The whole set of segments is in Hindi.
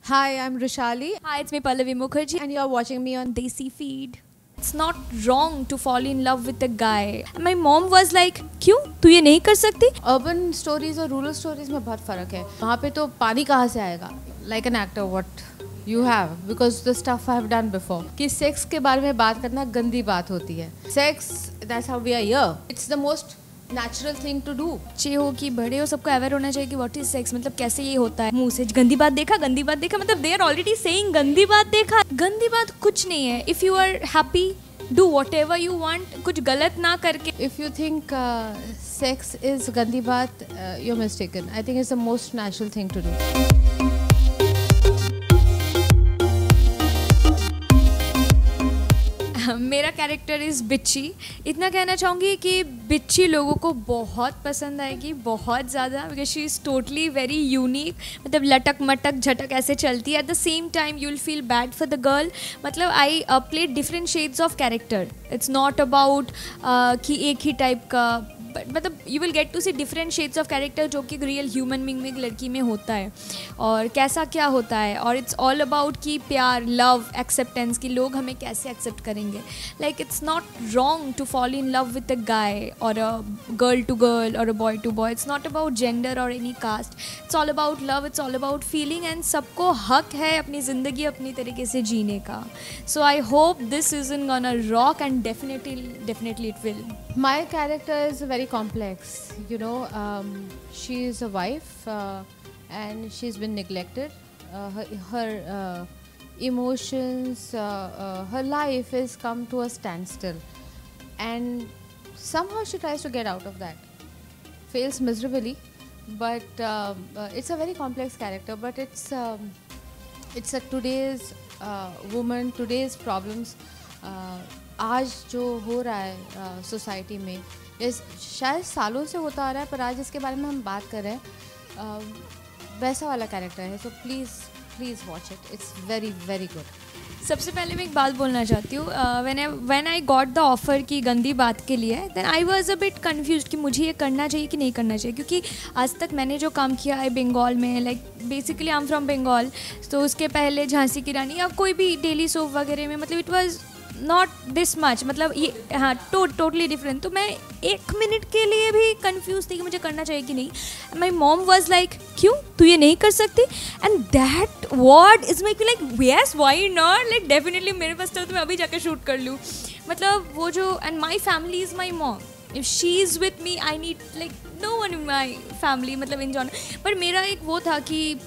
Hi, I'm Rishali, Hi, it's me Pallavi Mukherjee. and you're watching me on Desi feed. It's not wrong to fall in love with a guy. And my mom was like, क्यों तू ये नहीं कर सकती? अर्बन स्टोरीज और रूरल स्टोरीज में बहुत फ़र्क है. वहाँ पे तो पानी कहाँ से आएगा? Like an actor what you have because the stuff I have done before. कि सेक्स के बारे में बात करना गंदी बात होती है. Sex that's how we are here. It's the most natural thing to do. बच्चे हो कि बड़े हो, सबको अवेयर होना चाहिए कि व्हाट इज सेक्स, मतलब कैसे ये होता है. मुंह से गंदी बात देखा, मतलब दे आर ऑलरेडी सेइंग गंदी बात देखा. गंदी बात कुछ नहीं है. If you are happy, do what ever you want, कुछ गलत ना करके. If you think sex is गंदी बात, you are mistaken. I think it's the most natural thing to do. मेरा कैरेक्टर इज़ बिच्ची. इतना कहना चाहूँगी कि बिच्ची लोगों को बहुत पसंद आएगी, बहुत ज़्यादा, because she is totally very unique. मतलब लटक मटक झटक ऐसे चलती है. At the same time you will feel bad for the girl. मतलब I play different shades of character. It's not about कि एक ही टाइप का, मतलब you will get to see different shades of character जो कि रियल ह्यूमन बीइंग में एक लड़की में होता है और कैसा क्या होता है. और इट्स ऑल अबाउट कि प्यार, लव, एक्सेप्टेंस, कि लोग हमें कैसे एक्सेप्ट करेंगे. Like it's not wrong to fall in love with a guy और अ गर्ल टू गर्ल और a boy to boy. It's not about gender और any caste. It's all about love, it's all about feeling. And सबको हक है अपनी ज़िंदगी अपनी तरीके से जीने का. So I hope this is in gonna rock and definitely it will. My character is very complex. She is a wife and she's been neglected. Her emotions, her life has come to a standstill, and somehow she tries to get out of that. Fails miserably, but it's a very complex character. But it's a today's woman, today's problems. आज जो हो रहा है सोसाइटी में, ये शायद सालों से होता आ रहा है, पर आज इसके बारे में हम बात कर रहे हैं. वैसा वाला कैरेक्टर है. So please watch it. It's very very good. सबसे पहले मैं एक बात बोलना चाहती हूँ. When I got the offer की गंदी बात के लिए, then I was a bit confused कि मुझे ये करना चाहिए कि नहीं करना चाहिए. क्योंकि आज तक मैंने जो काम किया है बंगाल में, like basically I am from Bengal, तो उसके पहले झांसी की रानी या कोई भी डेली सोप वगैरह में, मतलब it was not this much, मतलब ये हाँ टोटली डिफरेंट. तो मैं एक मिनट के लिए भी कंफ्यूज थी कि मुझे करना चाहिए कि नहीं. माई मॉम वॉज लाइक, क्यों तू ये नहीं कर सकती. And that word is make me like yes why not, like definitely मेरे पास तो मैं अभी जाकर शूट कर लूँ. मतलब वो जो, and my family is my mom. If she is with me I need like no one in my family, मतलब इन जॉन. पर मेरा एक वो था कि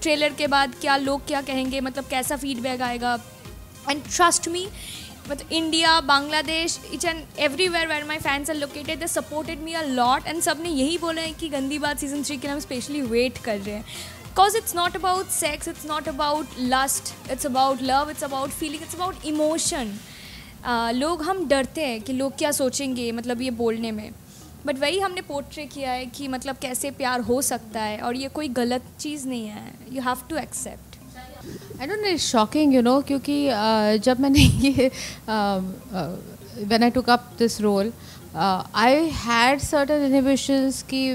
ट्रेलर के बाद क्या लोग क्या कहेंगे, मतलब कैसा फीडबैक आएगा. एंड ट्रस्ट मी, मतलब India, Bangladesh, each and everywhere where my fans are located, they supported me a lot. And सब ने यही बोला है कि गंदी बात सीजन 3 के लिए हम स्पेशली वेट कर रहे हैं. Because it's not about sex, it's not about lust, it's about love, it's about feeling, it's about emotion. लोग, हम डरते हैं कि लोग क्या सोचेंगे, मतलब ये बोलने में. बट वही हमने पोर्ट्रे किया है कि मतलब कैसे प्यार हो सकता है और ये कोई गलत चीज़ नहीं है. You have to accept. I don't know, it's shocking क्योंकि जब मैंने ये when I took up this role, I had certain inhibitions कि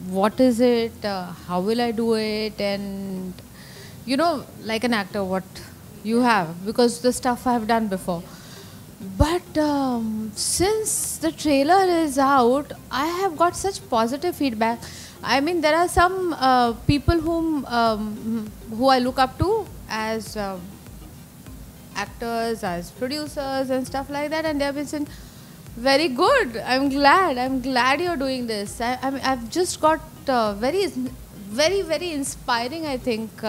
what is it, how will I do it, and like an actor what you have because the stuff I have done before. But since the trailer is out, I have got such positive feedback. I mean, there are some people who I look up to as actors, as producers, and stuff like that, and they have been saying, "Very good. I'm glad you're doing this." I've just got very inspiring, I think,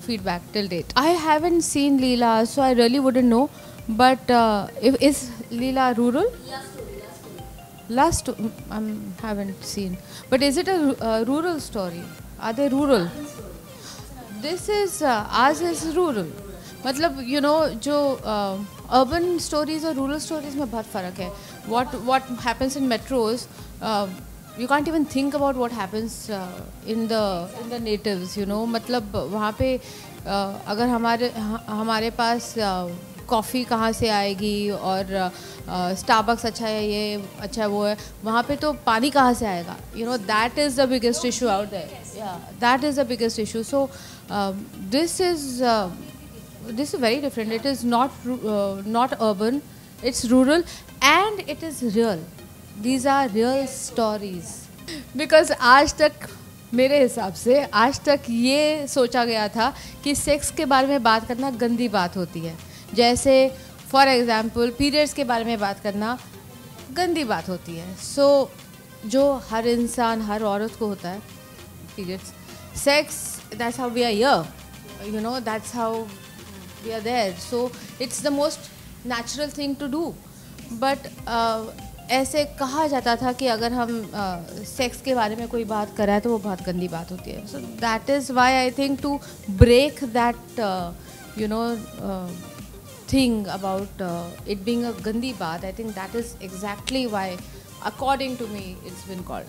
feedback till date. I haven't seen Leela, so I really wouldn't know. But is Leela rural? Last haven't seen. But is it a rural story? Are they rural? This is ours is rural. मतलब जो urban stories और rural stories में बहुत फ़र्क है. What happens in metros, you can't even think about what happens in the natives. मतलब वहाँ पे अगर हमारे पास कॉफ़ी कहाँ से आएगी और स्टारबक्स अच्छा है, ये अच्छा है, वो है, वहाँ पे तो पानी कहाँ से आएगा, you know, that is the biggest issue out there, या that is the biggest issue. So this is very different. It is not urban, it's rural, and it is real. These are real stories. Because आज तक मेरे हिसाब से आज तक ये सोचा गया था कि सेक्स के बारे में बात करना गंदी बात होती है. जैसे फॉर एग्जांपल पीरियड्स के बारे में बात करना गंदी बात होती है. सो जो हर इंसान, हर औरत को होता है periods, sex, that's how we are here, you know, that's how we are there. So it's the most natural thing to do. But ऐसे कहा जाता था कि अगर हम सेक्स के बारे में कोई बात कर रहा है तो वो बहुत गंदी बात होती है. So that is why I think to break that you know thing about it being a gandi baat, I think that is exactly why according to me it's been called.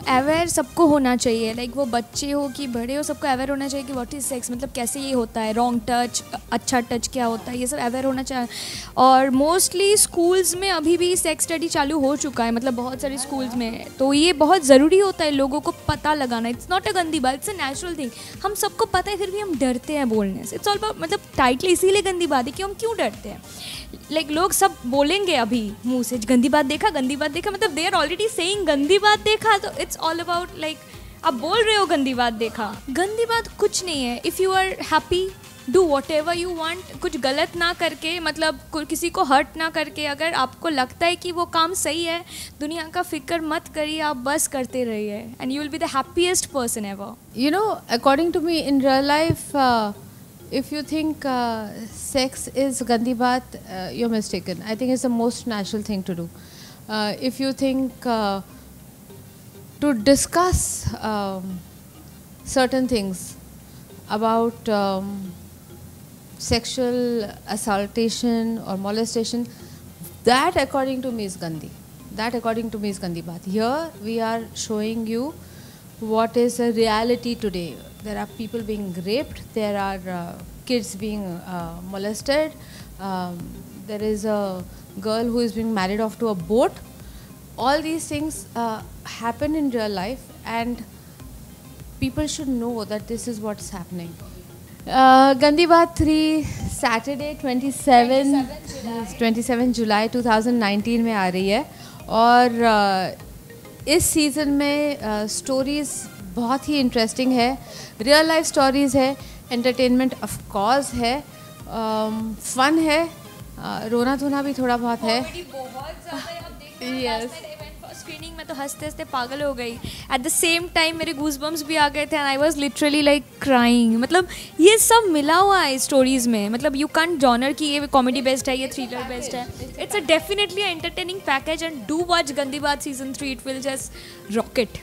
Aware सबको होना चाहिए, लाइक वो बच्चे हो कि बड़े हो, सबको अवेयर होना चाहिए कि व्हाट इज़ सेक्स, मतलब कैसे ये होता है, रॉन्ग टच, अच्छा टच क्या होता है, ये सब अवेयर होना चाहिए. और मोस्टली स्कूल्स में अभी भी सेक्स स्टडी चालू हो चुका है, मतलब बहुत सारे स्कूल्स में, तो ये बहुत ज़रूरी होता है लोगों को पता लगाना. इट्स नॉट अ गंदी बात, इट्स अ नेचुरल थिंग. हम सबको पता है फिर भी हम डरते हैं बोलने से. इट्स ऑल अबाउट, मतलब टाइटली इसीलिए गंदी बात है कि हम क्यों डरते हैं. लाइक लोग सब बोलेंगे अभी मुंह से गंदी बात देखा, गंदी बात देखा, मतलब दे आर ऑलरेडी सेइंग गंदी बात देखा. तो इट्स ऑल अबाउट लाइक आप बोल रहे हो गंदी बात देखा. गंदी बात कुछ नहीं है. If you are happy, do what ever you want, कुछ गलत ना करके, मतलब किसी को हर्ट ना करके. अगर आपको लगता है कि वो काम सही है, दुनिया का फिक्र मत करिए, आप बस करते रहिए, and you will be the happiest person ever. You know, according to me, in real life, if you think sex is gandi baat, you're mistaken. I think it's the most natural thing to do. If you think to discuss certain things about sexual assaultation or molestation, that according to me is gandi. That according to me is gandi baat. Here we are showing you what is a reality today. There are people being raped, there are kids being molested, there is a girl who is being married off to a boat. All these things happen in real life, and people should know that this is what's happening. Gandi Baat 3 Saturday 27 जुलाई 2019 में आ रही है. और इस सीज़न में स्टोरीज़ बहुत ही इंटरेस्टिंग है, रियल लाइफ स्टोरीज़ है, एंटरटेनमेंट ऑफ कोर्स है, फन है, रोना धोना भी थोड़ा बहुत है. यस, स्क्रीनिंग में तो हंसते हंसते पागल हो गई. एट द सेम टाइम मेरे गूज़बम्स भी आ गए थे, and I was literally like crying. मतलब ये सब मिला हुआ है स्टोरीज़ में. मतलब यू कांट जॉनर कि ये कॉमेडी बेस्ड है, ये थ्रिलर बेस्ड है. It's a definitely entertaining package, and do watch गंदी बात season 3. It will just rocket.